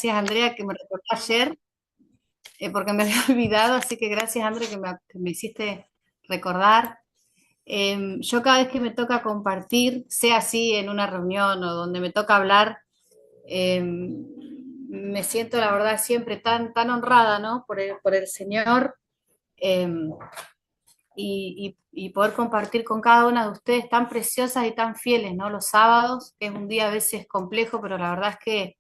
gracias Andrea que me recordó ayer, porque me había olvidado, así que gracias Andrea que me hiciste recordar. Yo cada vez que me toca compartir, sea así en una reunión o donde me toca hablar, me siento la verdad siempre tan honrada, ¿no? Por el Señor, eh, y poder compartir con cada una de ustedes tan preciosas y tan fieles, ¿no? Los sábados, que es un día a veces complejo, pero la verdad es que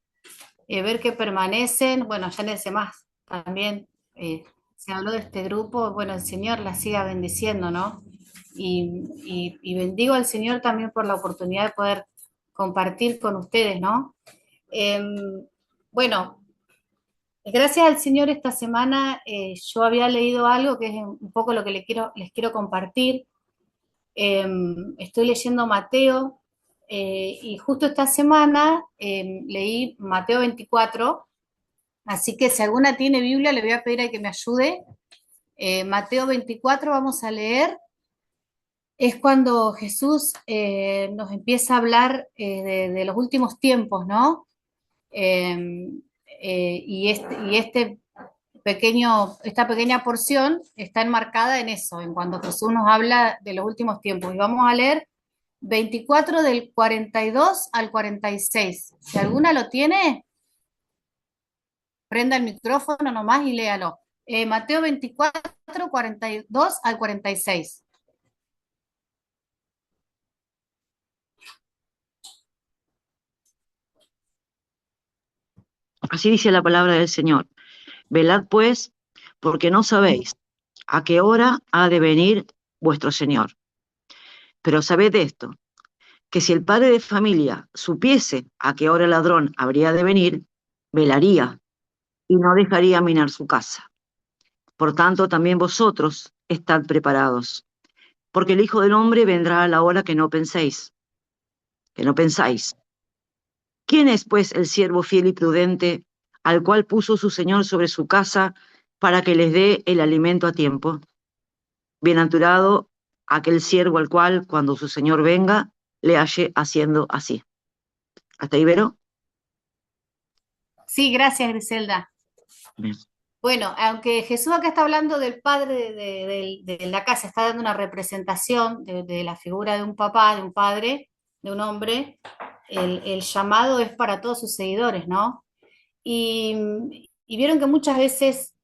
ver que permanecen, bueno, ya en ese más también se habló de este grupo, bueno, el Señor la siga bendiciendo, ¿no? Y bendigo al Señor también por la oportunidad de poder compartir con ustedes, ¿no? Em, bueno, gracias al Señor esta semana yo había leído algo que es un poco lo que les quiero compartir. Estoy leyendo Mateo y justo esta semana leí Mateo 24. Así que si alguna tiene Biblia, le voy a pedir a que me ayude. Mateo 24 vamos a leer. Es cuando Jesús nos empieza a hablar de los últimos tiempos, ¿no? Eh, y esta pequeña porción está enmarcada en eso, en cuando Jesús nos habla de los últimos tiempos. Y vamos a leer 24 del 42 al 46. Si alguna lo tiene, prenda el micrófono nomás y léalo. Mateo 24, 42 al 46. Así dice la palabra del Señor. Velad pues, porque no sabéis a qué hora ha de venir vuestro Señor. Pero sabed esto, que si el padre de familia supiese a qué hora el ladrón habría de venir, velaría y no dejaría minar su casa. Por tanto, también vosotros estad preparados, porque el Hijo del Hombre vendrá a la hora que no pensáis. ¿Quién es, pues, el siervo fiel y prudente, al cual puso su Señor sobre su casa para que les dé el alimento a tiempo? Bienaventurado aquel siervo al cual, cuando su Señor venga, le halle haciendo así. ¿Hasta ahí, Vero? Sí, gracias, Griselda. Bien. Bueno, aunque Jesús acá está hablando del padre de la casa, está dando una representación de la figura de un papá, de un padre, de un hombre, el llamado es para todos sus seguidores, ¿no? Y vieron que muchas veces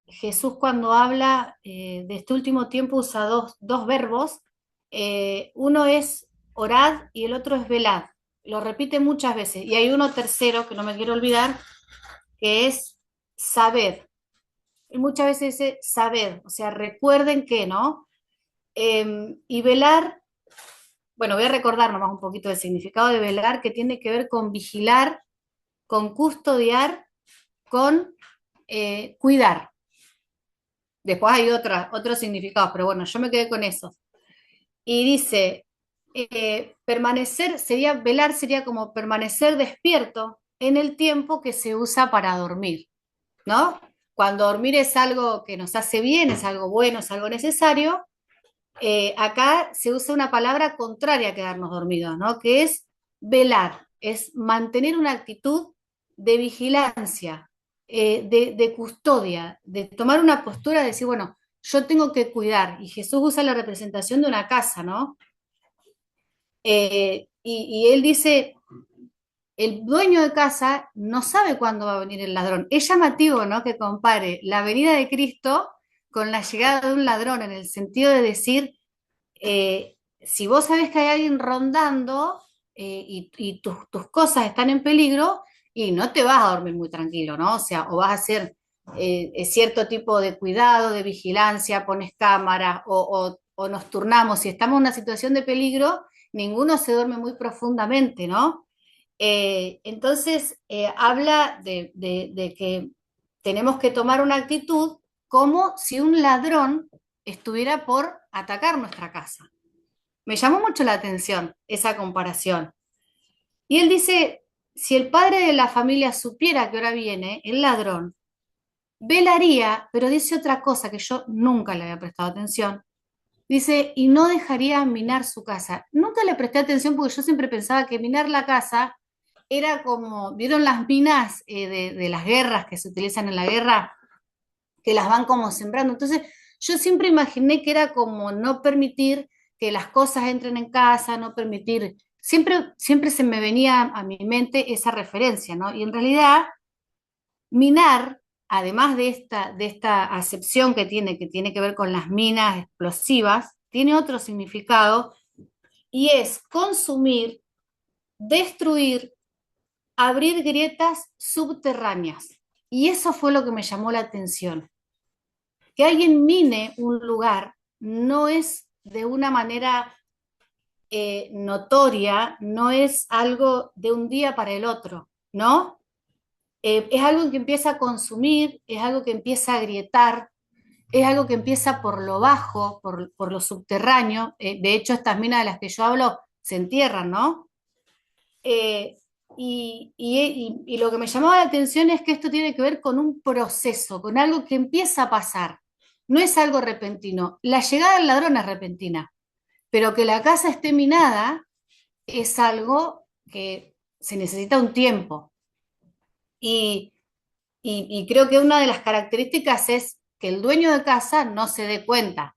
Jesús cuando habla de este último tiempo usa dos verbos. Uno es orad y el otro es velad. Lo repite muchas veces. Y hay uno tercero que no me quiero olvidar, que es sabed. Y muchas veces dice sabed, o sea, recuerden que, ¿no? Y velar, bueno, voy a recordar nomás un poquito del significado de velar, que tiene que ver con vigilar, con custodiar, con cuidar. Después hay otros significados, pero bueno, yo me quedé con eso. Y dice, permanecer sería, velar sería como permanecer despierto en el tiempo que se usa para dormir, ¿no? Cuando dormir es algo que nos hace bien, es algo bueno, es algo necesario, acá se usa una palabra contraria a quedarnos dormidos, ¿no? Que es velar, es mantener una actitud de vigilancia, de custodia, de tomar una postura de decir, bueno, yo tengo que cuidar. Y Jesús usa la representación de una casa, ¿no? Y él dice, el dueño de casa no sabe cuándo va a venir el ladrón. Es llamativo, ¿no? Que compare la venida de Cristo con la llegada de un ladrón, en el sentido de decir, si vos sabés que hay alguien rondando y tus cosas están en peligro, y no te vas a dormir muy tranquilo, ¿no? O sea, o vas a hacer cierto tipo de cuidado, de vigilancia, pones cámaras o nos turnamos. Si estamos en una situación de peligro, ninguno se duerme muy profundamente, ¿no? Entonces, habla de que tenemos que tomar una actitud como si un ladrón estuviera por atacar nuestra casa. Me llamó mucho la atención esa comparación. Y él dice, si el padre de la familia supiera que ahora viene el ladrón, velaría, pero dice otra cosa que yo nunca le había prestado atención. Dice, y no dejaría minar su casa. Nunca le presté atención porque yo siempre pensaba que minar la casa era como, ¿vieron las minas de las guerras que se utilizan en la guerra? Que las van como sembrando. Entonces, yo siempre imaginé que era como no permitir que las cosas entren en casa, no permitir, siempre se me venía a mi mente esa referencia, ¿no? Y en realidad, minar, además de esta acepción que tiene que ver con las minas explosivas, tiene otro significado y es consumir, destruir, abrir grietas subterráneas. Y eso fue lo que me llamó la atención. Que alguien mine un lugar no es de una manera notoria, no es algo de un día para el otro, ¿no? Es algo que empieza a consumir, es algo que empieza a agrietar, es algo que empieza por lo bajo, por lo subterráneo. De hecho, estas minas de las que yo hablo se entierran, ¿no? Eh, y lo que me llamaba la atención es que esto tiene que ver con un proceso, con algo que empieza a pasar. No es algo repentino. La llegada del ladrón es repentina, pero que la casa esté minada es algo que se necesita un tiempo. Y, y creo que una de las características es que el dueño de casa no se dé cuenta,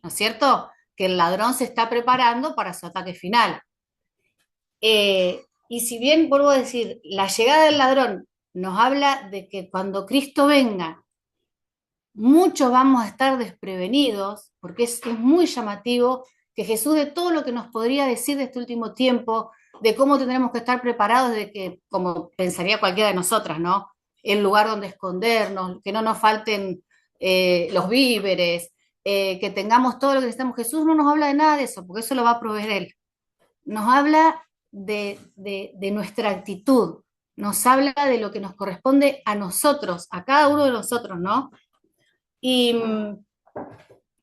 ¿no es cierto? Que el ladrón se está preparando para su ataque final. Y si bien, vuelvo a decir, la llegada del ladrón nos habla de que cuando Cristo venga, muchos vamos a estar desprevenidos, porque es muy llamativo que Jesús de todo lo que nos podría decir de este último tiempo, de cómo tendremos que estar preparados, de que, como pensaría cualquiera de nosotras, ¿no? El lugar donde escondernos, que no nos falten los víveres, que tengamos todo lo que necesitamos. Jesús no nos habla de nada de eso, porque eso lo va a proveer Él. Nos habla de nuestra actitud, nos habla de lo que nos corresponde a nosotros, a cada uno de nosotros, ¿no? Y,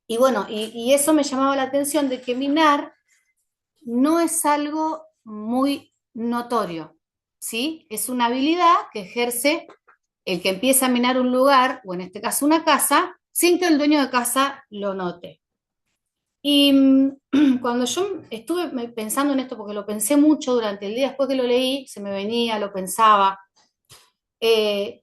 y bueno, y eso me llamaba la atención de que minar no es algo muy notorio, ¿sí? Es una habilidad que ejerce el que empieza a minar un lugar, o en este caso una casa, sin que el dueño de casa lo note. Y cuando yo estuve pensando en esto, porque lo pensé mucho durante el día, después que lo leí, se me venía, lo pensaba, eh,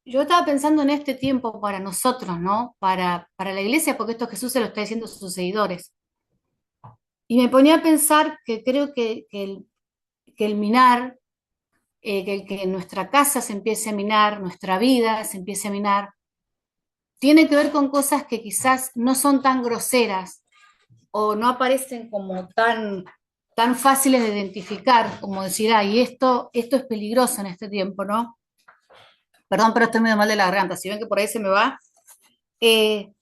yo estaba pensando en este tiempo para nosotros, ¿no? Para la iglesia, porque esto Jesús se lo está diciendo a sus seguidores. Y me ponía a pensar que creo que el minar, que nuestra casa se empiece a minar, nuestra vida se empiece a minar, tiene que ver con cosas que quizás no son tan groseras o no aparecen como tan fáciles de identificar, como decir, ay, esto es peligroso en este tiempo, ¿no? Perdón, pero estoy medio mal de la garganta, si ven que por ahí se me va. Eh,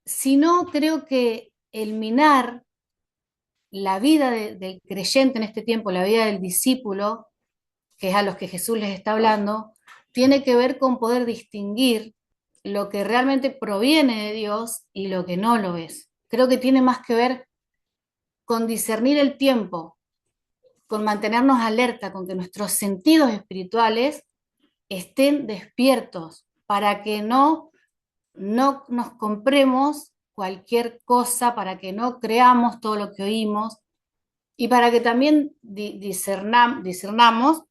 si no, creo que el minar la vida del creyente en este tiempo, la vida del discípulo, que es a los que Jesús les está hablando, tiene que ver con poder distinguir lo que realmente proviene de Dios y lo que no lo es. Creo que tiene más que ver con discernir el tiempo, con mantenernos alerta, con que nuestros sentidos espirituales estén despiertos para que no nos compremos cualquier cosa, para que no creamos todo lo que oímos y para que también discernamos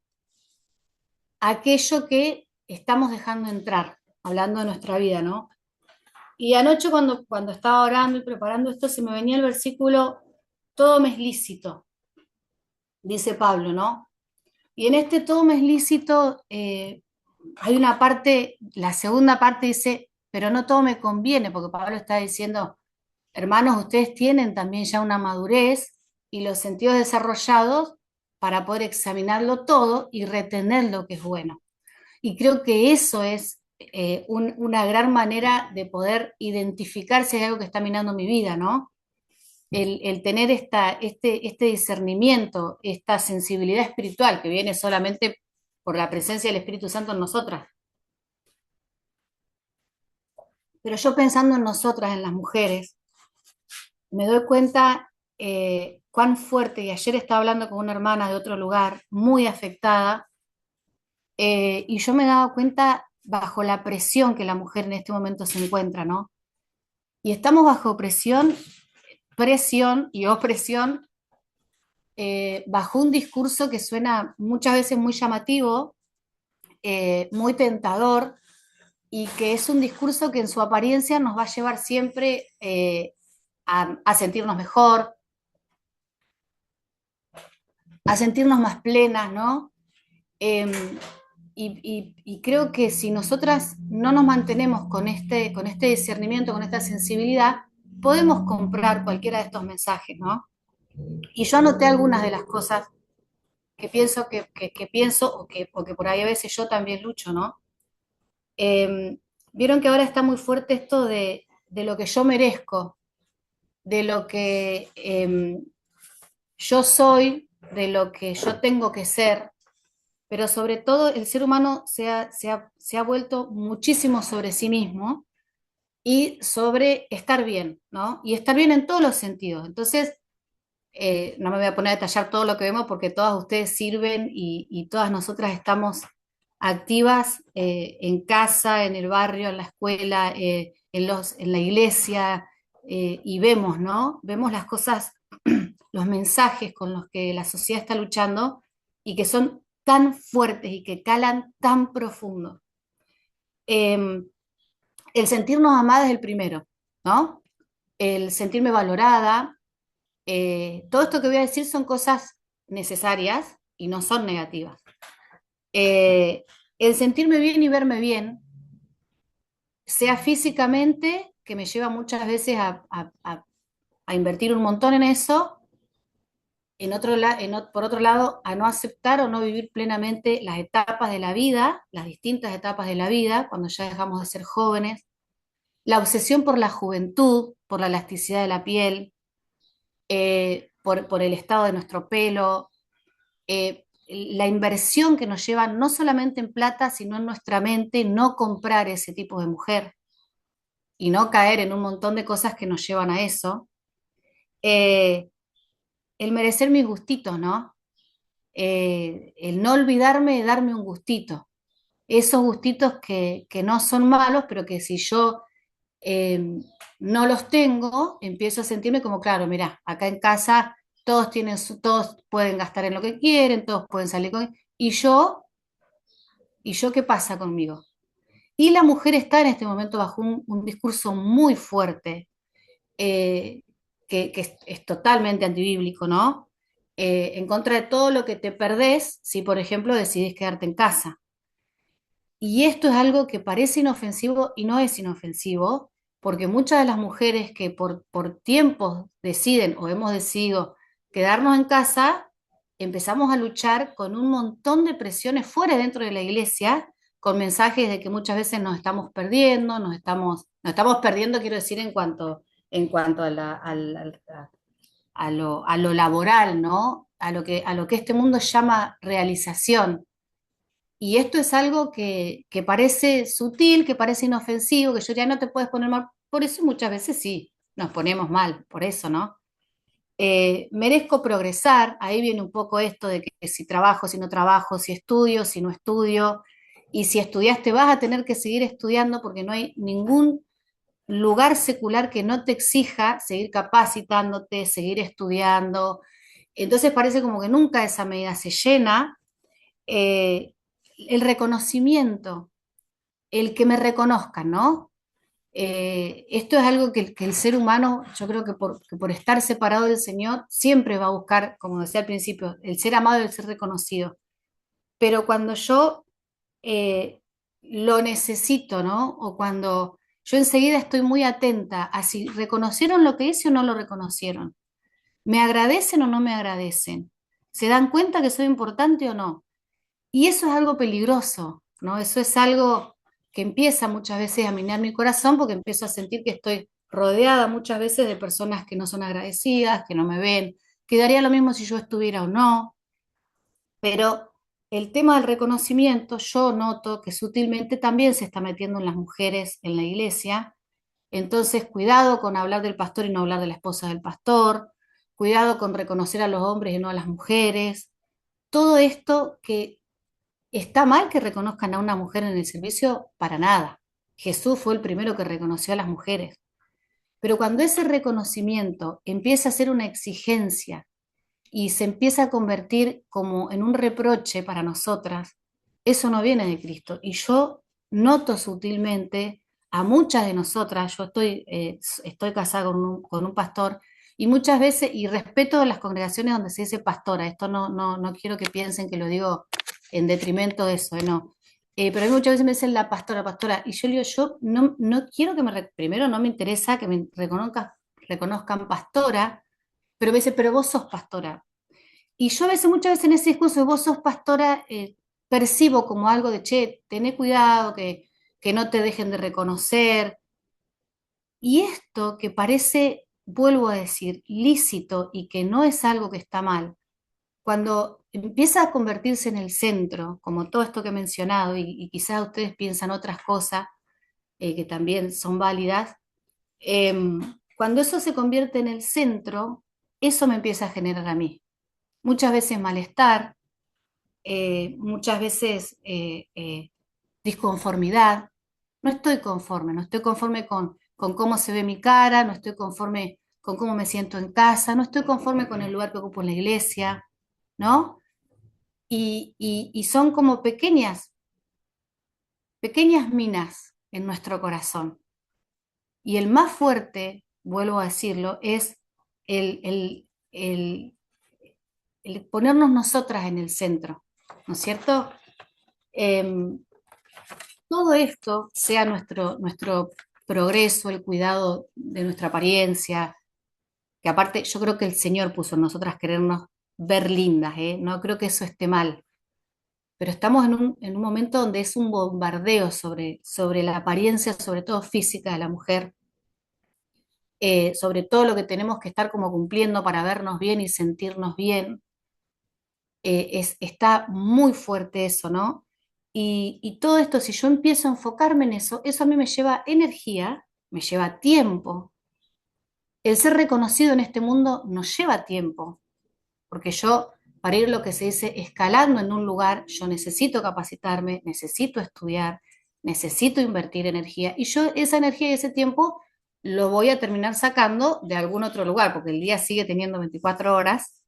aquello que estamos dejando entrar, hablando de nuestra vida, ¿no? Y anoche cuando estaba orando y preparando esto, se me venía el versículo, todo me es lícito, dice Pablo, ¿no? Y en este todo me es lícito, hay una parte, la segunda parte dice, pero no todo me conviene, porque Pablo está diciendo, hermanos, ustedes tienen también ya una madurez y los sentidos desarrollados para poder examinarlo todo y retener lo que es bueno. Y creo que eso es una gran manera de poder identificar si hay algo que está minando mi vida, ¿no? El tener este discernimiento, esta sensibilidad espiritual que viene solamente por la presencia del Espíritu Santo en nosotras. Pero yo pensando en nosotras, en las mujeres, me doy cuenta cuán fuerte, y ayer estaba hablando con una hermana de otro lugar, muy afectada, y yo me he dado cuenta bajo la presión que la mujer en este momento se encuentra, ¿no? Y estamos bajo presión y opresión bajo un discurso que suena muchas veces muy llamativo, muy tentador, y que es un discurso que en su apariencia nos va a llevar siempre a sentirnos mejor, a sentirnos más plenas, ¿no? Eh, y creo que si nosotras no nos mantenemos con este discernimiento, con esta sensibilidad, podemos comprar cualquiera de estos mensajes, ¿no? Y yo anoté algunas de las cosas que pienso que pienso o que por ahí a veces yo también lucho, ¿no? Eh, Vieron que ahora está muy fuerte esto de lo que yo merezco, de lo que yo soy, de lo que yo tengo que ser, pero sobre todo el ser humano se ha vuelto muchísimo sobre sí mismo y sobre estar bien, ¿no? Y estar bien en todos los sentidos. Entonces, no me voy a poner a detallar todo lo que vemos porque todas ustedes sirven y todas nosotras estamos activas en casa, en el barrio, en la escuela, en la iglesia, y vemos, ¿no? Vemos las cosas, los mensajes con los que la sociedad está luchando y que son tan fuertes y que calan tan profundo. Eh, el sentirnos amadas es el primero, ¿no? El sentirme valorada, todo esto que voy a decir son cosas necesarias y no son negativas. Eh, el sentirme bien y verme bien, sea físicamente, que me lleva muchas veces a invertir un montón en eso, por otro lado, a no aceptar o no vivir plenamente las etapas de la vida, las distintas etapas de la vida, cuando ya dejamos de ser jóvenes, la obsesión por la juventud, por la elasticidad de la piel, por el estado de nuestro pelo, la inversión que nos lleva no solamente en plata, sino en nuestra mente, no comprar ese tipo de mujer y no caer en un montón de cosas que nos llevan a eso. Eh, el merecer mis gustitos, ¿no? El no olvidarme de darme un gustito. Esos gustitos que no son malos, pero que si yo eh, no los tengo, empiezo a sentirme como, claro, mirá, acá en casa todos pueden gastar en lo que quieren, todos pueden salir con... ¿Y yo qué pasa conmigo? Y la mujer está en este momento bajo un discurso muy fuerte, eh, que es totalmente antibíblico, ¿no? En contra de todo lo que te perdés si, por ejemplo, decidís quedarte en casa. Y esto es algo que parece inofensivo y no es inofensivo, porque muchas de las mujeres que por tiempos deciden o hemos decidido quedarnos en casa, empezamos a luchar con un montón de presiones fuera y dentro de la iglesia, con mensajes de que muchas veces nos estamos perdiendo, nos estamos perdiendo, quiero decir, en cuanto a lo laboral, ¿no? A lo que este mundo llama realización. Y esto es algo que parece sutil, que parece inofensivo, que yo ya no te puedes poner mal. Por eso muchas veces sí, nos ponemos mal, por eso, ¿no? Merezco progresar, ahí viene un poco esto de que si trabajo, si no trabajo, si estudio, si no estudio, y si estudiaste vas a tener que seguir estudiando porque no hay ningún lugar secular que no te exija seguir capacitándote, seguir estudiando. Entonces parece como que nunca esa medida se llena. Eh, el reconocimiento, el que me reconozcan, ¿no? Esto es algo que el ser humano, yo creo que por estar separado del Señor, siempre va a buscar, como decía al principio, el ser amado y el ser reconocido. Pero cuando yo lo necesito, ¿no? O cuando yo enseguida estoy muy atenta a si reconocieron lo que hice o no lo reconocieron. ¿Me agradecen o no me agradecen? ¿Se dan cuenta que soy importante o no? Y eso es algo peligroso, ¿no? Eso es algo que empieza muchas veces a minar mi corazón porque empiezo a sentir que estoy rodeada muchas veces de personas que no son agradecidas, que no me ven, que daría lo mismo si yo estuviera o no, pero el tema del reconocimiento yo noto que sutilmente también se está metiendo en las mujeres en la iglesia, entonces cuidado con hablar del pastor y no hablar de la esposa del pastor, cuidado con reconocer a los hombres y no a las mujeres, todo esto que está mal que reconozcan a una mujer en el servicio, para nada. Jesús fue el primero que reconoció a las mujeres. Pero cuando ese reconocimiento empieza a ser una exigencia y se empieza a convertir como en un reproche para nosotras, eso no viene de Cristo. Y yo noto sutilmente a muchas de nosotras, yo estoy casada con un pastor, y muchas veces, y respeto las congregaciones donde se dice pastora, esto no quiero que piensen que lo digo en detrimento de eso, no. Pero a mí muchas veces me dicen la pastora, pastora, y yo le digo, yo no quiero que primero no me interesa que me reconozcan pastora, pero me dice, pero vos sos pastora. Y yo a veces, muchas veces en ese discurso de vos sos pastora, percibo como algo de, che, tené cuidado, que no te dejen de reconocer. Y esto que parece, vuelvo a decir, lícito y que no es algo que está mal, cuando empieza a convertirse en el centro, como todo esto que he mencionado, y quizás ustedes piensan otras cosas que también son válidas, cuando eso se convierte en el centro, eso me empieza a generar a mí. Muchas veces malestar, muchas veces disconformidad. No estoy conforme con cómo se ve mi cara, no estoy conforme con cómo me siento en casa, no estoy conforme con el lugar que ocupo en la iglesia, ¿no? Y son como pequeñas minas en nuestro corazón. Y el más fuerte, vuelvo a decirlo, es el, el, el, el ponernos nosotras en el centro, ¿no es cierto? Em, Todo esto, sea nuestro progreso, el cuidado de nuestra apariencia, que aparte yo creo que el Señor puso en nosotras querernos ver lindas, ¿eh? No creo que eso esté mal, pero estamos en un momento donde es un bombardeo sobre la apariencia, sobre todo física de la mujer, sobre todo lo que tenemos que estar como cumpliendo para vernos bien y sentirnos bien. Está muy fuerte eso, ¿no? Y todo esto, si yo empiezo a enfocarme en eso, eso a mí me lleva energía, me lleva tiempo. El ser reconocido en este mundo nos lleva tiempo, porque yo, para ir lo que se dice escalando en un lugar, yo necesito capacitarme, necesito estudiar, necesito invertir energía, y yo esa energía y ese tiempo lo voy a terminar sacando de algún otro lugar, porque el día sigue teniendo 24 horas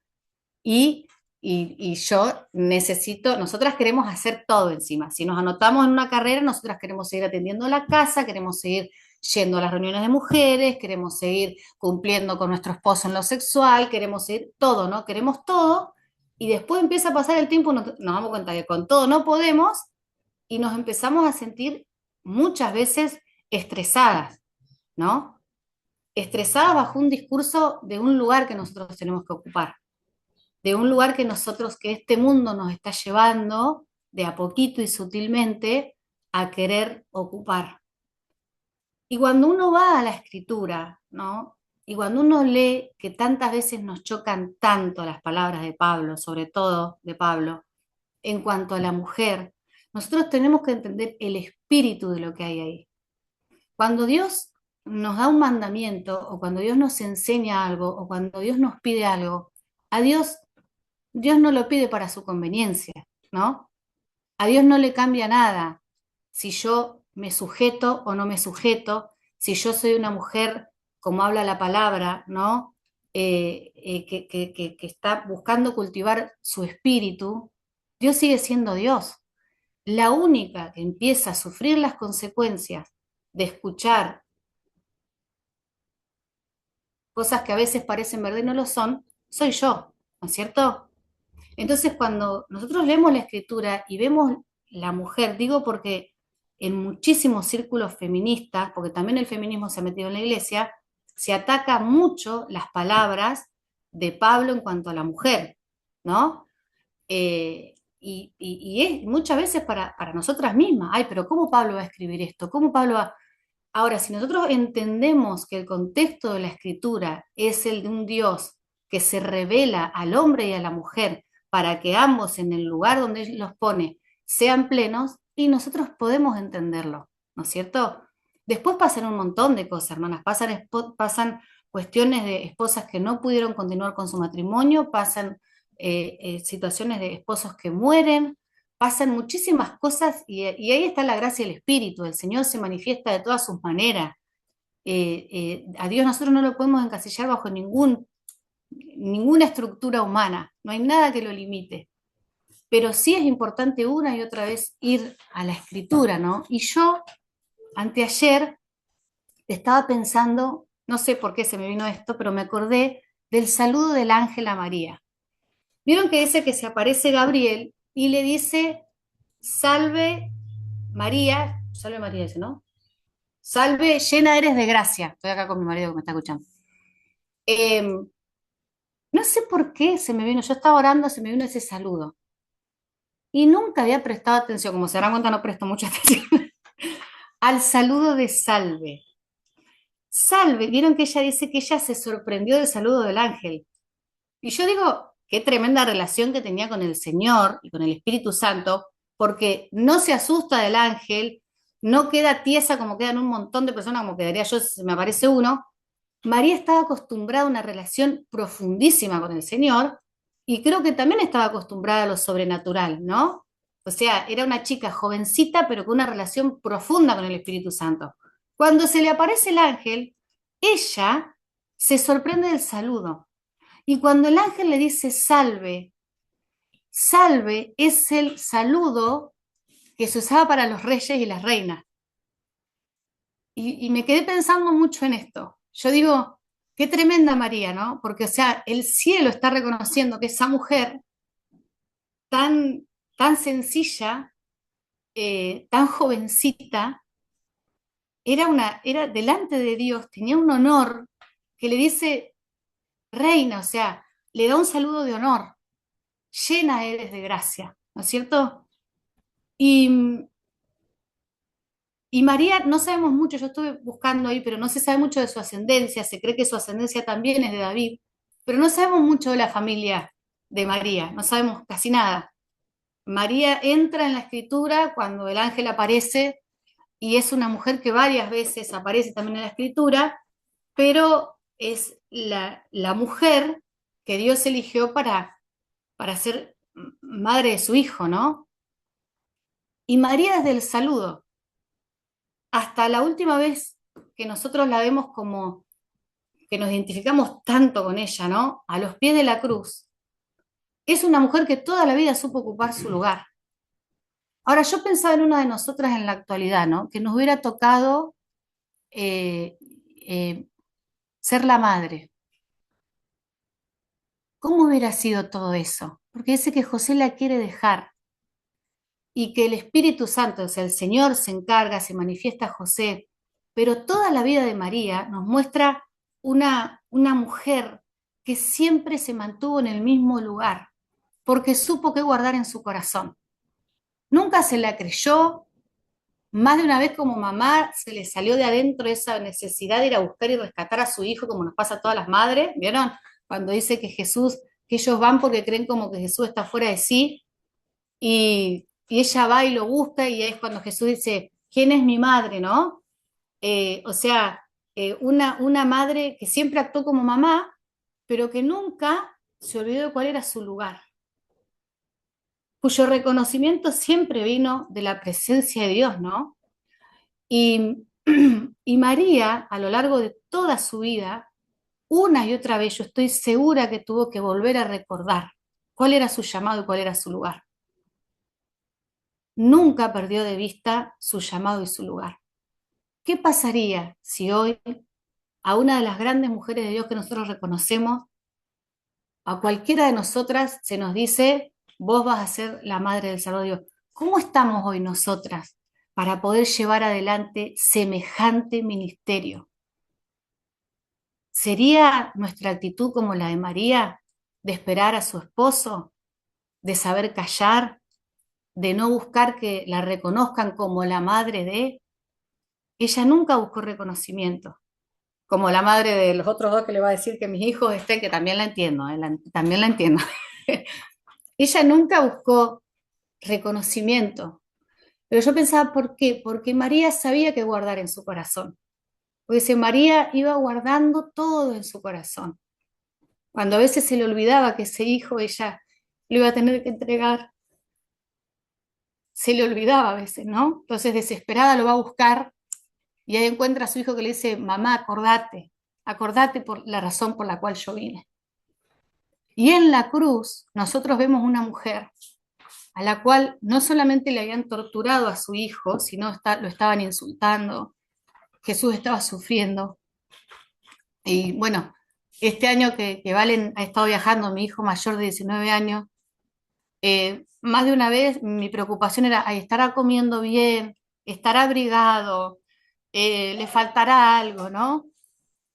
y, y yo necesito, nosotras queremos hacer todo encima. Si nos anotamos en una carrera, nosotras queremos seguir atendiendo la casa, queremos seguir yendo a las reuniones de mujeres, queremos seguir cumpliendo con nuestro esposo en lo sexual, queremos seguir todo, ¿no? Queremos todo y después empieza a pasar el tiempo, nos damos cuenta que con todo no podemos y nos empezamos a sentir muchas veces estresadas, ¿no? Estresadas bajo un discurso de un lugar que nosotros tenemos que ocupar, de un lugar que este mundo nos está llevando de a poquito y sutilmente a querer ocupar. Y cuando uno va a la escritura, ¿no? Y cuando uno lee que tantas veces nos chocan tanto las palabras de Pablo, sobre todo de Pablo, en cuanto a la mujer, nosotros tenemos que entender el espíritu de lo que hay ahí. Cuando Dios nos da un mandamiento, o cuando Dios nos enseña algo, o cuando Dios nos pide algo, a Dios no lo pide para su conveniencia, ¿no? A Dios no le cambia nada si yo me sujeto o no me sujeto, si yo soy una mujer, como habla la palabra, ¿no? Que está buscando cultivar su espíritu, Dios sigue siendo Dios. La única que empieza a sufrir las consecuencias de escuchar cosas que a veces parecen verdad y no lo son, soy yo, ¿no es cierto? Entonces, cuando nosotros leemos la escritura y vemos la mujer, digo porque en muchísimos círculos feministas, porque también el feminismo se ha metido en la iglesia, se ataca mucho las palabras de Pablo en cuanto a la mujer, ¿no? Y es muchas veces para nosotras mismas, ay, pero ¿cómo Pablo va a escribir esto? ¿Cómo Pablo va? Ahora, si nosotros entendemos que el contexto de la escritura es el de un Dios que se revela al hombre y a la mujer para que ambos en el lugar donde Él los pone sean plenos, y nosotros podemos entenderlo, ¿no es cierto? Después pasan un montón de cosas, hermanas, pasan cuestiones de esposas que no pudieron continuar con su matrimonio, pasan situaciones de esposos que mueren, pasan muchísimas cosas y ahí está la gracia del Espíritu. El Señor se manifiesta de todas sus maneras. A Dios nosotros no lo podemos encasillar bajo ninguna estructura humana, no hay nada que lo limite. Pero sí es importante una y otra vez ir a la escritura, ¿no? Y yo, anteayer, estaba pensando, no sé por qué se me vino esto, pero me acordé del saludo del ángel a María. Vieron que dice que se aparece Gabriel y le dice, salve María dice, ¿no? Salve, llena eres de gracia. Estoy acá con mi marido que me está escuchando. Eh, no sé por qué se me vino, yo estaba orando, se me vino ese saludo. Y nunca había prestado atención, como se darán cuenta, no presto mucha atención, al saludo de salve. Salve, vieron que ella dice que ella se sorprendió del saludo del ángel. Y yo digo, qué tremenda relación que tenía con el Señor y con el Espíritu Santo, porque no se asusta del ángel, no queda tiesa como quedan un montón de personas, como quedaría yo si me aparece uno. María estaba acostumbrada a una relación profundísima con el Señor y creo que también estaba acostumbrada a lo sobrenatural, ¿no? O sea, era una chica jovencita, pero con una relación profunda con el Espíritu Santo. Cuando se le aparece el ángel, ella se sorprende del saludo. Y cuando el ángel le dice salve, salve es el saludo que se usaba para los reyes y las reinas. Y me quedé pensando mucho en esto. Yo digo, qué tremenda María, ¿no? Porque, o sea, el cielo está reconociendo que esa mujer tan, tan sencilla, tan jovencita, era delante de Dios, tenía un honor que le dice reina, o sea, le da un saludo de honor, llena eres de gracia, ¿no es cierto? Y, y María, no sabemos mucho, yo estuve buscando ahí, pero no se sabe mucho de su ascendencia, se cree que su ascendencia también es de David, pero no sabemos mucho de la familia de María, no sabemos casi nada. María entra en la escritura cuando el ángel aparece y es una mujer que varias veces aparece también en la escritura, pero es la mujer que Dios eligió para ser madre de su hijo, ¿no? Y María desde el saludo hasta la última vez que nosotros la vemos como que nos identificamos tanto con ella, ¿no? A los pies de la cruz. Es una mujer que toda la vida supo ocupar su lugar. Ahora, yo pensaba en una de nosotras en la actualidad, ¿no? Que nos hubiera tocado eh, eh, ser la madre. ¿Cómo hubiera sido todo eso? Porque dice que José la quiere dejar y que el Espíritu Santo, o sea, el Señor se encarga, se manifiesta a José, pero toda la vida de María nos muestra una mujer que siempre se mantuvo en el mismo lugar, porque supo qué guardar en su corazón. Nunca se la creyó, más de una vez como mamá se le salió de adentro esa necesidad de ir a buscar y rescatar a su hijo, como nos pasa a todas las madres, ¿vieron? Cuando dice que Jesús, que ellos van porque creen como que Jesús está fuera de sí, y ella va y lo busca, y es cuando Jesús dice, ¿quién es mi madre, no? O sea, una madre que siempre actuó como mamá, pero que nunca se olvidó de cuál era su lugar, cuyo reconocimiento siempre vino de la presencia de Dios, ¿no? Y, y María, a lo largo de toda su vida, una y otra vez, yo estoy segura que tuvo que volver a recordar cuál era su llamado y cuál era su lugar. Nunca perdió de vista su llamado y su lugar. ¿Qué pasaría si hoy a una de las grandes mujeres de Dios que nosotros reconocemos, a cualquiera de nosotras se nos dice, vos vas a ser la madre del Salvador? ¿Cómo estamos hoy nosotras para poder llevar adelante semejante ministerio? ¿Sería nuestra actitud como la de María, de esperar a su esposo, de saber callar, de no buscar que la reconozcan como la madre de? Ella nunca buscó reconocimiento, como la madre de los otros dos que le va a decir que mis hijos estén, que también la entiendo, también la entiendo. Ella nunca buscó reconocimiento, pero yo pensaba, ¿por qué? Porque María sabía que guardar en su corazón. Porque si María iba guardando todo en su corazón. Cuando a veces se le olvidaba que ese hijo ella lo iba a tener que entregar, se le olvidaba a veces, ¿no? Entonces desesperada lo va a buscar y ahí encuentra a su hijo que le dice, mamá, acordate, acordate por la razón por la cual yo vine. Y en la cruz nosotros vemos una mujer a la cual no solamente le habían torturado a su hijo, sino lo estaban insultando. Jesús estaba sufriendo. Y bueno, este año que Valen ha estado viajando, mi hijo mayor de 19 años, más de una vez mi preocupación era, "Ay, ¿estará comiendo bien? ¿Estará abrigado? ¿Le faltará algo, no?"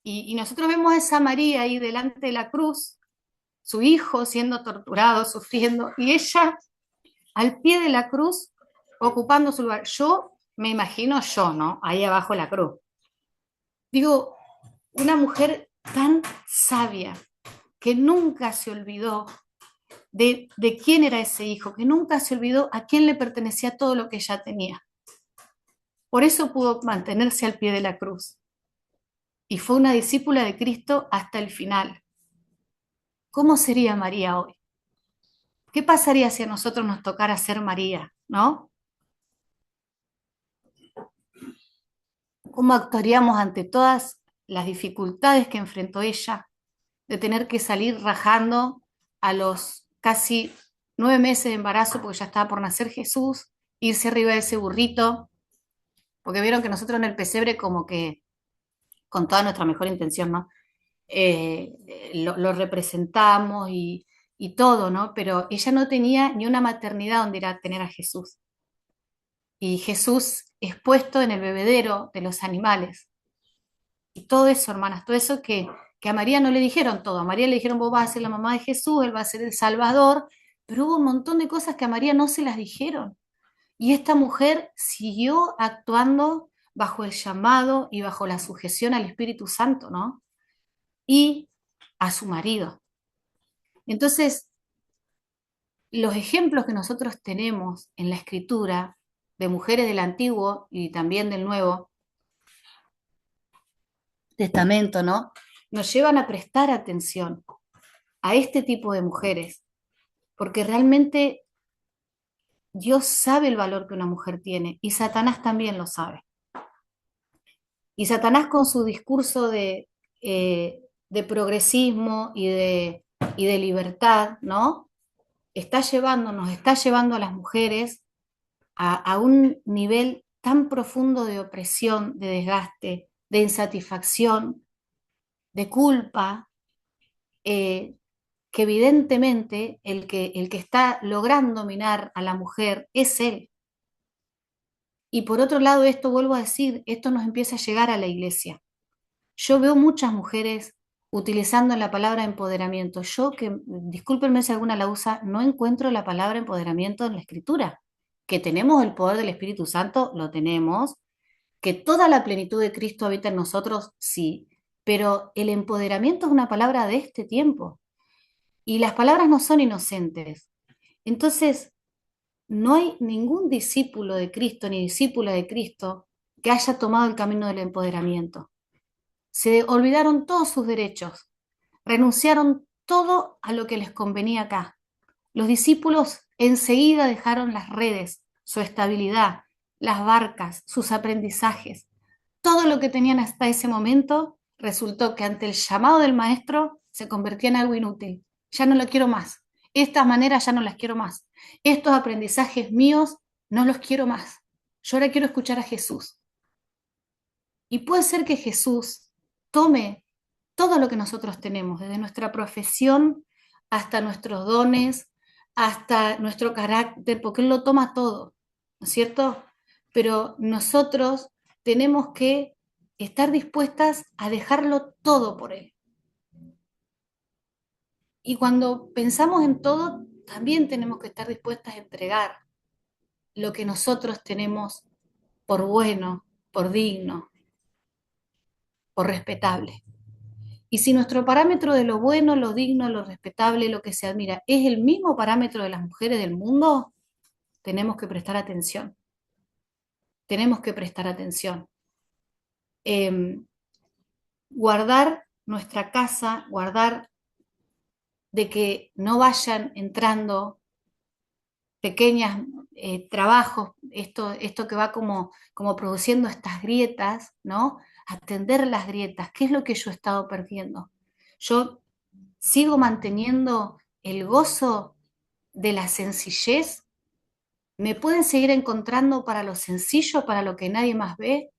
Y nosotros vemos a esa María ahí delante de la cruz, su hijo siendo torturado, sufriendo, y ella al pie de la cruz ocupando su lugar. Yo me imagino yo, ¿no? Ahí abajo de la cruz. Digo, una mujer tan sabia que nunca se olvidó de quién era ese hijo, que nunca se olvidó a quién le pertenecía todo lo que ella tenía. Por eso pudo mantenerse al pie de la cruz. Y fue una discípula de Cristo hasta el final. ¿Cómo sería María hoy? ¿Qué pasaría si a nosotros nos tocara ser María, ¿no? ¿Cómo actuaríamos ante todas las dificultades que enfrentó ella, de tener que salir rajando a los casi 9 meses de embarazo, porque ya estaba por nacer Jesús, irse arriba de ese burrito, porque vieron que nosotros en el pesebre como que, con toda nuestra mejor intención, ¿no? Lo representamos y todo, ¿no? Pero ella no tenía ni una maternidad donde ir a tener a Jesús. Y Jesús es puesto en el bebedero de los animales. Y todo eso, hermanas, todo eso que a María no le dijeron todo. A María le dijeron, vos vas a ser la mamá de Jesús, él va a ser el Salvador, pero hubo un montón de cosas que a María no se las dijeron. Y esta mujer siguió actuando bajo el llamado y bajo la sujeción al Espíritu Santo, ¿no? Y a su marido. Entonces, los ejemplos que nosotros tenemos en la Escritura de mujeres del Antiguo y también del Nuevo Testamento, ¿no? Nos llevan a prestar atención a este tipo de mujeres, porque realmente Dios sabe el valor que una mujer tiene y Satanás también lo sabe. Y Satanás con su discurso de progresismo y de libertad, ¿no? Nos está llevando a las mujeres a un nivel tan profundo de opresión, de desgaste, de insatisfacción, de culpa, eh, que evidentemente el que está logrando dominar a la mujer es él. Y por otro lado, esto vuelvo a decir, esto nos empieza a llegar a la iglesia. Yo veo muchas mujeres utilizando la palabra empoderamiento. Yo, que discúlpenme si alguna la usa, no encuentro la palabra empoderamiento en la escritura. Que tenemos el poder del Espíritu Santo, lo tenemos. Que toda la plenitud de Cristo habita en nosotros, sí. Pero el empoderamiento es una palabra de este tiempo. Y las palabras no son inocentes. Entonces, no hay ningún discípulo de Cristo ni discípula de Cristo que haya tomado el camino del empoderamiento. Se olvidaron todos sus derechos, renunciaron todo a lo que les convenía acá. Los discípulos enseguida dejaron las redes, su estabilidad, las barcas, sus aprendizajes. Todo lo que tenían hasta ese momento resultó que ante el llamado del maestro se convertía en algo inútil. Ya no lo quiero más. Estas maneras ya no las quiero más. Estos aprendizajes míos no los quiero más. Yo ahora quiero escuchar a Jesús. Y puede ser que Jesús tome todo lo que nosotros tenemos, desde nuestra profesión hasta nuestros dones, hasta nuestro carácter, porque Él lo toma todo, ¿no es cierto? Pero nosotros tenemos que estar dispuestas a dejarlo todo por Él. Y cuando pensamos en todo, también tenemos que estar dispuestas a entregar lo que nosotros tenemos por bueno, por digno, por respetable. Y si nuestro parámetro de lo bueno, lo digno, lo respetable, lo que se admira, es el mismo parámetro de las mujeres del mundo, tenemos que prestar atención. Tenemos que prestar atención. Eh, guardar nuestra casa, guardar de que no vayan entrando pequeños trabajos, esto que va como produciendo estas grietas, ¿no? Atender las grietas, ¿qué es lo que yo he estado perdiendo? Yo sigo manteniendo el gozo de la sencillez, me pueden seguir encontrando para lo sencillo, para lo que nadie más ve,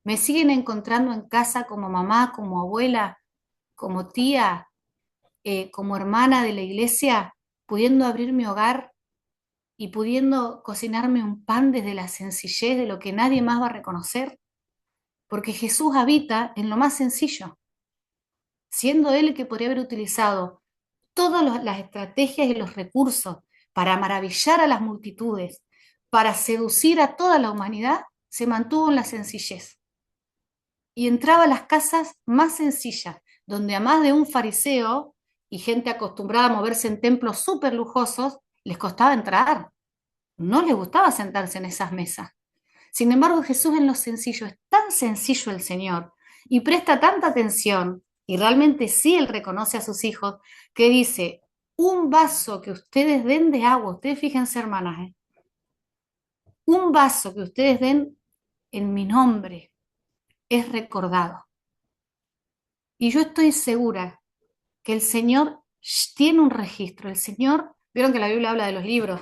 me siguen encontrando en casa como mamá, como abuela, como tía, como hermana de la iglesia, pudiendo abrir mi hogar y pudiendo cocinarme un pan desde la sencillez de lo que nadie más va a reconocer, porque Jesús habita en lo más sencillo, siendo Él el que podría haber utilizado todas las estrategias y los recursos para maravillar a las multitudes, para seducir a toda la humanidad, se mantuvo en la sencillez y entraba a las casas más sencillas, donde a más de un fariseo y gente acostumbrada a moverse en templos súper lujosos, les costaba entrar, no les gustaba sentarse en esas mesas. Sin embargo, Jesús en lo sencillo, es tan sencillo el Señor y presta tanta atención, y realmente sí Él reconoce a sus hijos, que dice, un vaso que ustedes den de agua, ustedes fíjense hermanas, un vaso que ustedes den en mi nombre es recordado. Y yo estoy segura que el Señor tiene un registro. El Señor, vieron que la Biblia habla de los libros,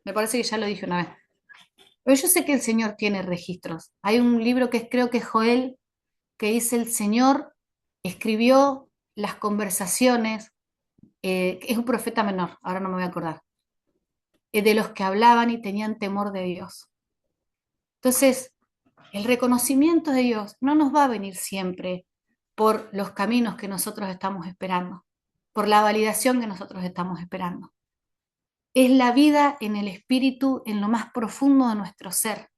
me parece que ya lo dije una vez, pero yo sé que el Señor tiene registros. Hay un libro que creo que es Joel, que dice el Señor escribió las conversaciones, es un profeta menor, ahora no me voy a acordar, de los que hablaban y tenían temor de Dios. Entonces, el reconocimiento de Dios no nos va a venir siempre por los caminos que nosotros estamos esperando, por la validación que nosotros estamos esperando. Es la vida en el espíritu, en lo más profundo de nuestro ser.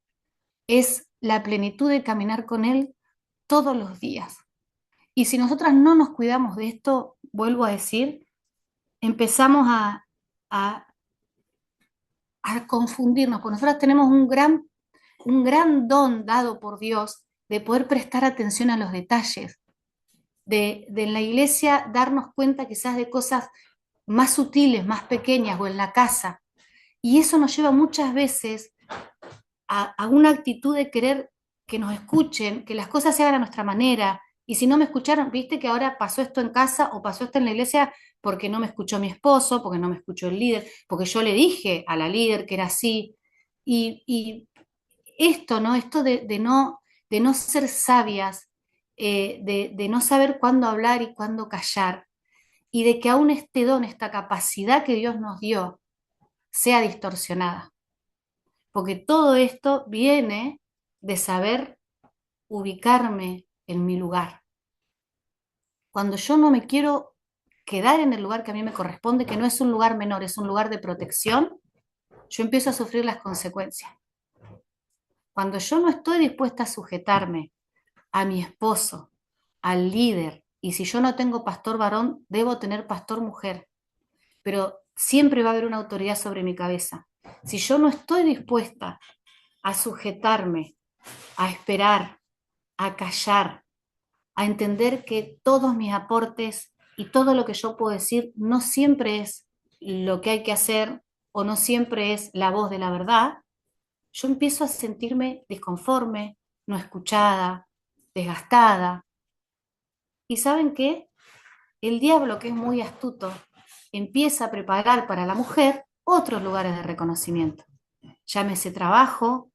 Es la plenitud de caminar con Él todos los días. Y si nosotras no nos cuidamos de esto, vuelvo a decir, empezamos a, a confundirnos, porque nosotras tenemos un gran don dado por Dios de poder prestar atención a los detalles, de en la iglesia darnos cuenta quizás de cosas más sutiles, más pequeñas o en la casa. Y eso nos lleva muchas veces a una actitud de querer que nos escuchen, que las cosas se hagan a nuestra manera. Y si no me escucharon, viste que ahora pasó esto en casa o pasó esto en la iglesia porque no me escuchó mi esposo, porque no me escuchó el líder, porque yo le dije a la líder que era así. Y esto, ¿no? Esto de no ser sabias, de no saber cuándo hablar y cuándo callar, y de que aún este don, esta capacidad que Dios nos dio, sea distorsionada. Porque todo esto viene de saber ubicarme en mi lugar. Cuando yo no me quiero quedar en el lugar que a mí me corresponde, que no es un lugar menor, es un lugar de protección, yo empiezo a sufrir las consecuencias. Cuando yo no estoy dispuesta a sujetarme a mi esposo, al líder, y si yo no tengo pastor varón, debo tener pastor mujer, pero siempre va a haber una autoridad sobre mi cabeza. Si yo no estoy dispuesta a sujetarme, a esperar, a callar, a entender que todos mis aportes y todo lo que yo puedo decir no siempre es lo que hay que hacer o no siempre es la voz de la verdad, yo empiezo a sentirme disconforme, no escuchada, desgastada. ¿Y saben qué? El diablo, que es muy astuto, empieza a preparar para la mujer otros lugares de reconocimiento. Llámese trabajo,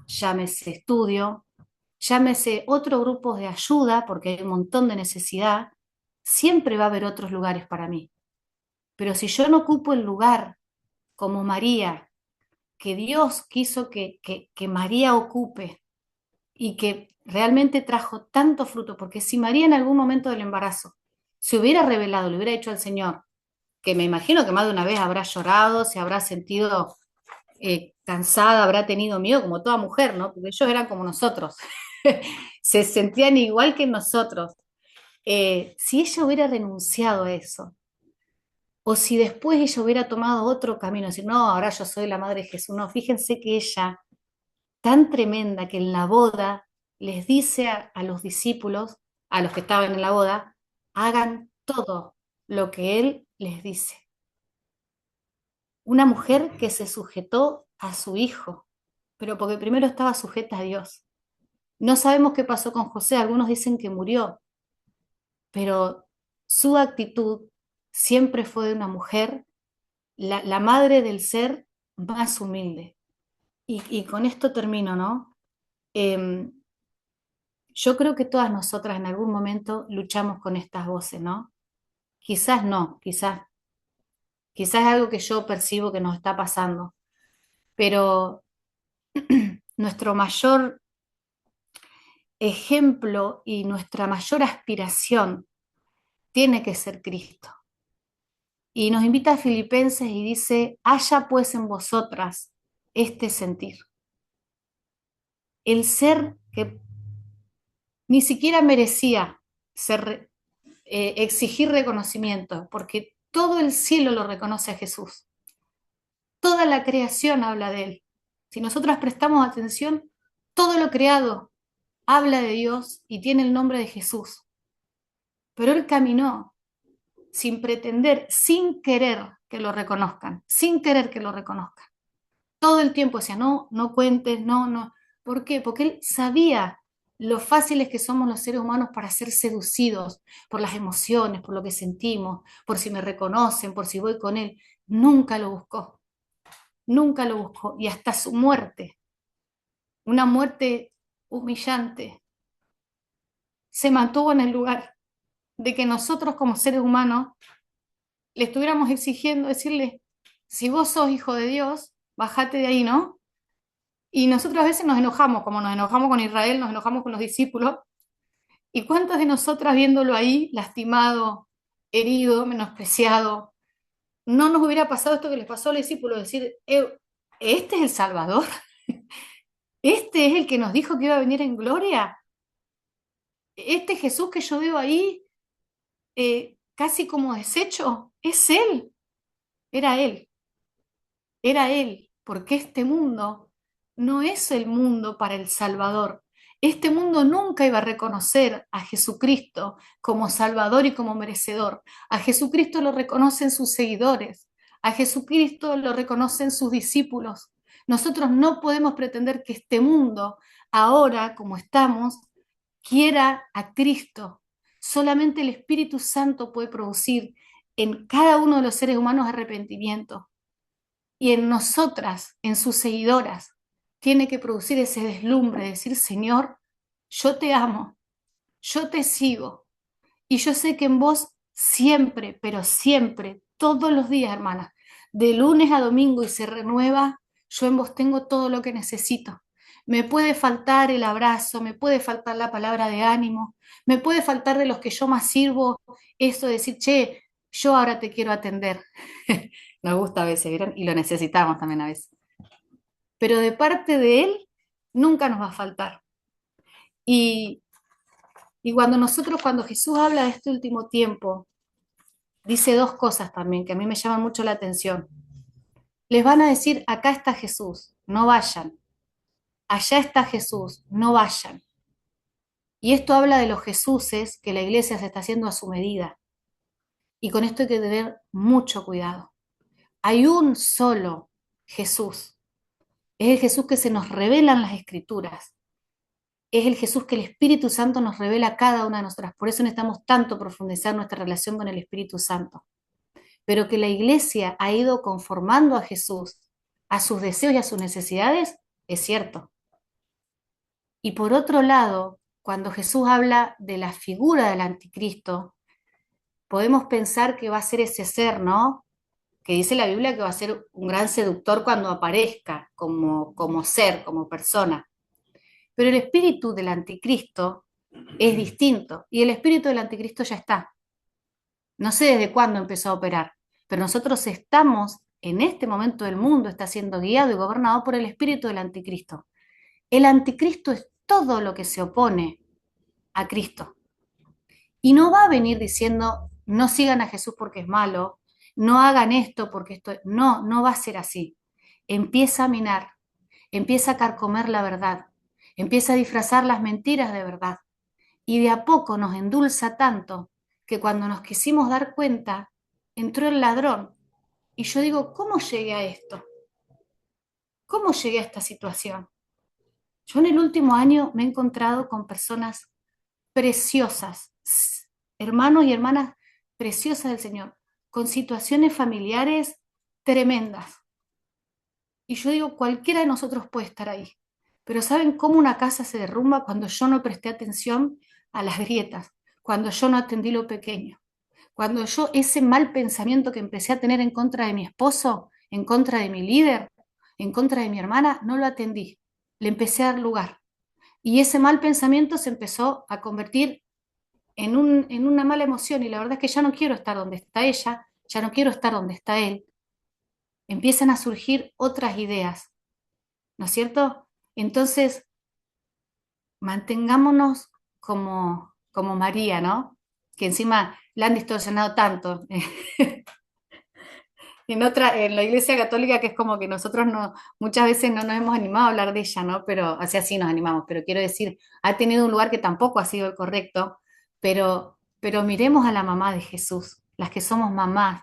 llámese estudio, llámese otro grupo de ayuda, porque hay un montón de necesidad, siempre va a haber otros lugares para mí. Pero si yo no ocupo el lugar como María, que Dios quiso que María ocupe y que realmente trajo tanto fruto, porque si María en algún momento del embarazo se hubiera revelado, le hubiera dicho al Señor, que me imagino que más de una vez habrá llorado, se habrá sentido cansada, habrá tenido miedo, como toda mujer, ¿no? Porque ellos eran como nosotros, se sentían igual que nosotros. Si ella hubiera renunciado a eso, o si después ella hubiera tomado otro camino, decir, no, ahora yo soy la madre de Jesús, no, fíjense que ella, tan tremenda que en la boda les dice a los discípulos, a los que estaban en la boda, hagan todo lo que él les dice. Una mujer que se sujetó a su hijo, pero porque primero estaba sujeta a Dios. No sabemos qué pasó con José, algunos dicen que murió, pero su actitud siempre fue de una mujer, la madre del ser más humilde. Y con esto termino, ¿no? Em, yo creo que todas nosotras en algún momento luchamos con estas voces, ¿no? Quizás no, quizás es algo que yo percibo que nos está pasando, pero nuestro mayor ejemplo y nuestra mayor aspiración tiene que ser Cristo. Y nos invita a Filipenses y dice, haya pues en vosotras este sentir. El ser que ni siquiera merecía ser, exigir reconocimiento, porque todo el cielo lo reconoce a Jesús. Toda la creación habla de Él. Si nosotras prestamos atención, todo lo creado habla de Dios y tiene el nombre de Jesús. Pero Él caminó sin pretender, sin querer que lo reconozcan, sin querer que lo reconozcan. Todo el tiempo decía, no, no cuentes, no, no. ¿Por qué? Porque Él sabía lo fáciles que somos los seres humanos para ser seducidos por las emociones, por lo que sentimos, por si me reconocen, por si voy con Él. Nunca lo buscó, nunca lo buscó. Y hasta su muerte, una muerte humillante, se mantuvo en el lugar de que nosotros como seres humanos le estuviéramos exigiendo, decirle, si vos sos hijo de Dios, bajate de ahí, ¿no? Y nosotros a veces nos enojamos, como nos enojamos con Israel, nos enojamos con los discípulos. ¿Y cuántas de nosotras viéndolo ahí, lastimado, herido, menospreciado, no nos hubiera pasado esto que les pasó a los discípulos? Decir, ¿este es el Salvador? ¿Este es el que nos dijo que iba a venir en gloria? ¿Este Jesús que yo veo ahí, casi como deshecho? Es Él, era Él. Era Él, porque este mundo no es el mundo para el Salvador. Este mundo nunca iba a reconocer a Jesucristo como Salvador y como merecedor. A Jesucristo lo reconocen sus seguidores, a Jesucristo lo reconocen sus discípulos. Nosotros no podemos pretender que este mundo, ahora como estamos, quiera a Cristo. Solamente el Espíritu Santo puede producir en cada uno de los seres humanos arrepentimiento y en nosotras, en sus seguidoras, tiene que producir ese deslumbre, decir, Señor, yo te amo, yo te sigo, y yo sé que en vos siempre, pero siempre, todos los días, hermanas, de lunes a domingo y se renueva, yo en vos tengo todo lo que necesito. Me puede faltar el abrazo, me puede faltar la palabra de ánimo, me puede faltar de los que yo más sirvo, eso de decir, che, yo ahora te quiero atender. Nos gusta a veces, ¿vieron? Y lo necesitamos también a veces. Pero de parte de Él, nunca nos va a faltar. Y, y cuando Jesús habla de este último tiempo, dice dos cosas también que a mí me llaman mucho la atención. Les van a decir, acá está Jesús, no vayan. Allá está Jesús, no vayan. Y esto habla de los Jesuses que la iglesia se está haciendo a su medida. Y con esto hay que tener mucho cuidado. Hay un solo Jesús. Es el Jesús que se nos revela en las Escrituras. Es el Jesús que el Espíritu Santo nos revela a cada una de nosotras. Por eso necesitamos tanto profundizar nuestra relación con el Espíritu Santo. Pero que la iglesia ha ido conformando a Jesús a sus deseos y a sus necesidades, es cierto. Y por otro lado, cuando Jesús habla de la figura del anticristo, podemos pensar que va a ser ese ser, ¿no? Que dice la Biblia que va a ser un gran seductor cuando aparezca como ser, como persona. Pero el espíritu del anticristo es distinto y el espíritu del anticristo ya está. No sé desde cuándo empezó a operar, pero nosotros estamos, en este momento del mundo, está siendo guiado y gobernado por el espíritu del anticristo. El anticristo es todo lo que se opone a Cristo. Y no va a venir diciendo, no sigan a Jesús porque es malo, no hagan esto porque esto... No, no va a ser así. Empieza a minar, empieza a carcomer la verdad, empieza a disfrazar las mentiras de verdad. Y de a poco nos endulza tanto que cuando nos quisimos dar cuenta, entró el ladrón. Y yo digo, ¿cómo llegué a esto? ¿Cómo llegué a esta situación? Yo en el último año me he encontrado con personas preciosas, hermanos y hermanas preciosas del Señor, con situaciones familiares tremendas. Y yo digo, cualquiera de nosotros puede estar ahí. Pero ¿saben cómo una casa se derrumba cuando yo no presté atención a las grietas? Cuando yo no atendí lo pequeño. Cuando yo ese mal pensamiento que empecé a tener en contra de mi esposo, en contra de mi líder, en contra de mi hermana, no lo atendí. Le empecé a dar lugar. Y ese mal pensamiento se empezó a convertir en una mala emoción. Y la verdad es que ya no quiero estar donde está ella, ya no quiero estar donde está él. Empiezan a surgir otras ideas, ¿no es cierto? Entonces, mantengámonos como María, ¿no? Que encima la han distorsionado tanto. En la Iglesia Católica, que es como que nosotros no, muchas veces no nos hemos animado a hablar de ella, ¿no? Pero, o sea, sí nos animamos, pero quiero decir, ha tenido un lugar que tampoco ha sido el correcto, pero miremos a la mamá de Jesús, las que somos mamás,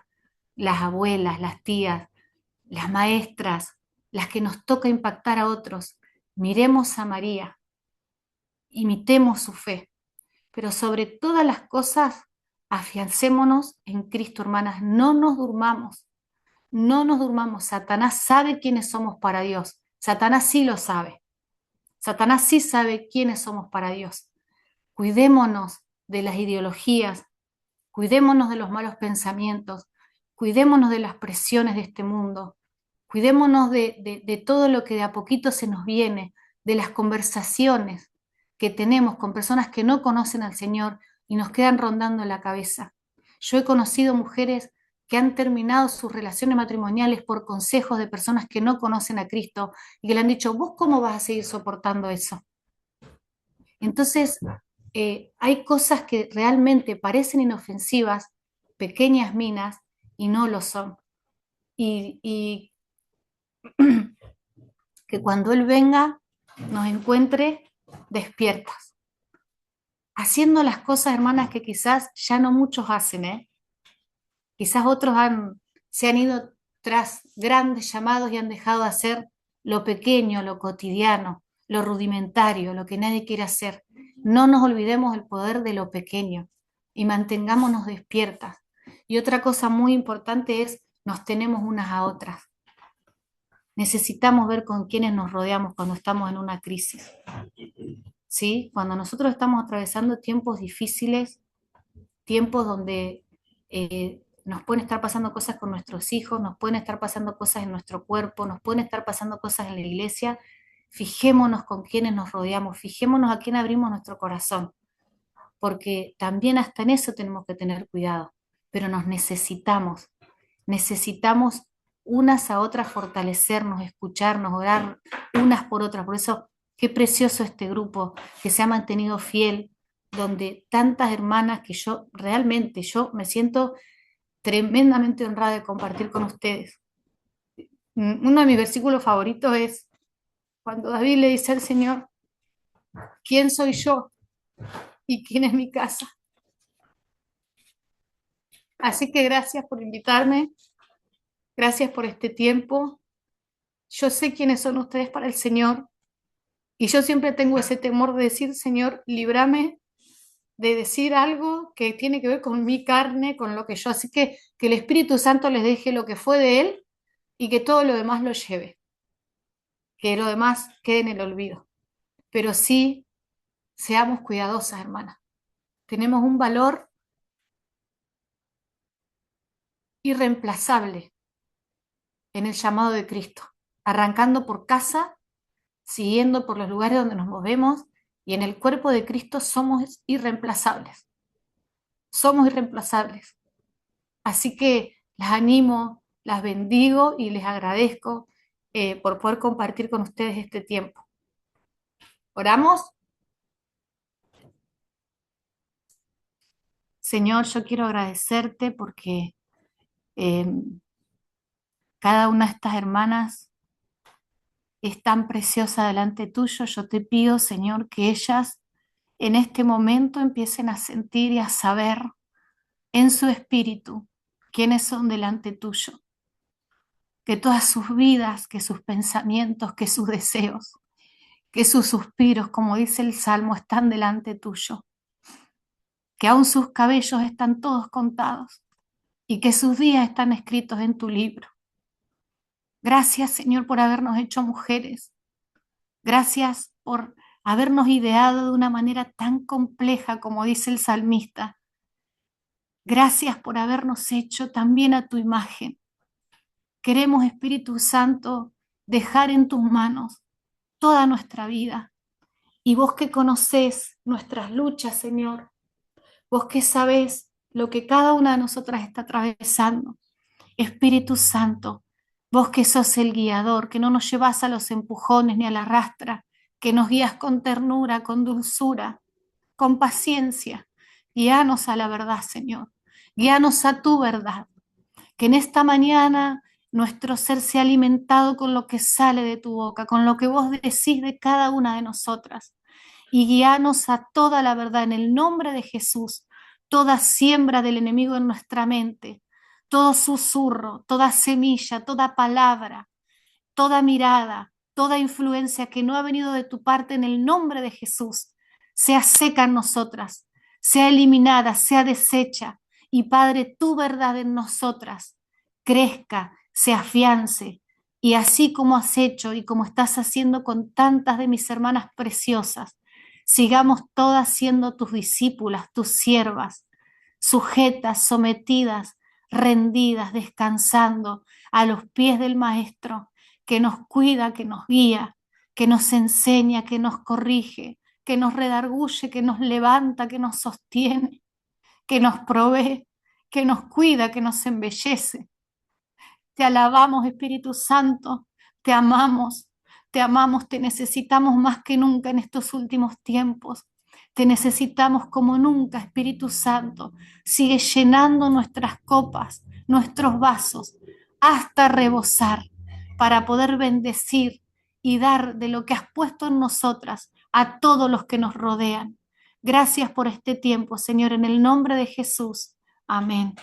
las abuelas, las tías, las maestras, las que nos toca impactar a otros. Miremos a María, imitemos su fe, pero sobre todas las cosas, afiancémonos en Cristo, hermanas, no nos durmamos. No nos durmamos. Satanás sabe quiénes somos para Dios. Satanás sí lo sabe. Satanás sí sabe quiénes somos para Dios. Cuidémonos de las ideologías, cuidémonos de los malos pensamientos, cuidémonos de las presiones de este mundo, cuidémonos de todo lo que de a poquito se nos viene, de las conversaciones que tenemos con personas que no conocen al Señor y nos quedan rondando en la cabeza. Yo he conocido mujeres que han terminado sus relaciones matrimoniales por consejos de personas que no conocen a Cristo y que le han dicho, ¿vos cómo vas a seguir soportando eso? Entonces, hay cosas que realmente parecen inofensivas, pequeñas minas, y no lo son. Y que cuando Él venga nos encuentre despiertas, haciendo las cosas, hermanas, que quizás ya no muchos hacen, ¿eh? Quizás se han ido tras grandes llamados y han dejado de hacer lo pequeño, lo cotidiano, lo rudimentario, lo que nadie quiere hacer. No nos olvidemos el poder de lo pequeño y mantengámonos despiertas. Y otra cosa muy importante es, nos tenemos unas a otras. Necesitamos ver con quiénes nos rodeamos cuando estamos en una crisis. ¿Sí? Cuando nosotros estamos atravesando tiempos difíciles, tiempos donde nos pueden estar pasando cosas con nuestros hijos, nos pueden estar pasando cosas en nuestro cuerpo, nos pueden estar pasando cosas en la iglesia, fijémonos con quiénes nos rodeamos, fijémonos a quién abrimos nuestro corazón, porque también hasta en eso tenemos que tener cuidado, pero nos necesitamos unas a otras fortalecernos, escucharnos, orar unas por otras. Por eso, qué precioso este grupo que se ha mantenido fiel, donde tantas hermanas que yo me siento tremendamente honrada de compartir con ustedes. Uno de mis versículos favoritos es cuando David le dice al Señor, ¿quién soy yo y quién es mi casa? Así que gracias por invitarme, gracias por este tiempo. Yo sé quiénes son ustedes para el Señor y yo siempre tengo ese temor de decir, Señor, líbrame de decir algo que tiene que ver con mi carne, con lo que yo, así que el Espíritu Santo les deje lo que fue de Él y que todo lo demás lo lleve, que lo demás quede en el olvido. Pero sí, seamos cuidadosas, hermanas. Tenemos un valor irreemplazable en el llamado de Cristo, arrancando por casa, siguiendo por los lugares donde nos movemos, y en el cuerpo de Cristo somos irreemplazables. Somos irreemplazables. Así que las animo, las bendigo y les agradezco por poder compartir con ustedes este tiempo. ¿Oramos? Señor, yo quiero agradecerte porque eh, cada una de estas hermanas es tan preciosa delante tuyo. Yo te pido, Señor, que ellas en este momento empiecen a sentir y a saber en su espíritu quiénes son delante tuyo. Que todas sus vidas, que sus pensamientos, que sus deseos, que sus suspiros, como dice el Salmo, están delante tuyo. Que aún sus cabellos están todos contados. y que sus días están escritos en tu libro. Gracias, Señor, por habernos hecho mujeres. Gracias por habernos ideado de una manera tan compleja como dice el salmista. Gracias por habernos hecho también a tu imagen. Queremos, Espíritu Santo, dejar en tus manos toda nuestra vida. Y vos que conocés nuestras luchas, Señor, vos que sabés lo que cada una de nosotras está atravesando, Espíritu Santo, vos que sos el guiador, que no nos llevas a los empujones ni a la rastra, que nos guías con ternura, con dulzura, con paciencia, guíanos a la verdad, Señor, guíanos a tu verdad, que en esta mañana nuestro ser sea alimentado con lo que sale de tu boca, con lo que vos decís de cada una de nosotras, y guíanos a toda la verdad en el nombre de Jesús, toda siembra del enemigo en nuestra mente, todo susurro, toda semilla, toda palabra, toda mirada, toda influencia que no ha venido de tu parte en el nombre de Jesús, sea seca en nosotras, sea eliminada, sea deshecha. Y Padre, tu verdad en nosotras crezca, se afiance. Y así como has hecho y como estás haciendo con tantas de mis hermanas preciosas, sigamos todas siendo tus discípulas, tus siervas, sujetas, sometidas, rendidas, descansando a los pies del Maestro que nos cuida, que nos guía, que nos enseña, que nos corrige, que nos redarguye, que nos levanta, que nos sostiene, que nos provee, que nos cuida, que nos embellece. Te alabamos, Espíritu Santo, te amamos, te necesitamos más que nunca en estos últimos tiempos. Te necesitamos como nunca, Espíritu Santo. Sigue llenando nuestras copas, nuestros vasos, hasta rebosar, para poder bendecir y dar de lo que has puesto en nosotras a todos los que nos rodean. Gracias por este tiempo, Señor, en el nombre de Jesús. Amén.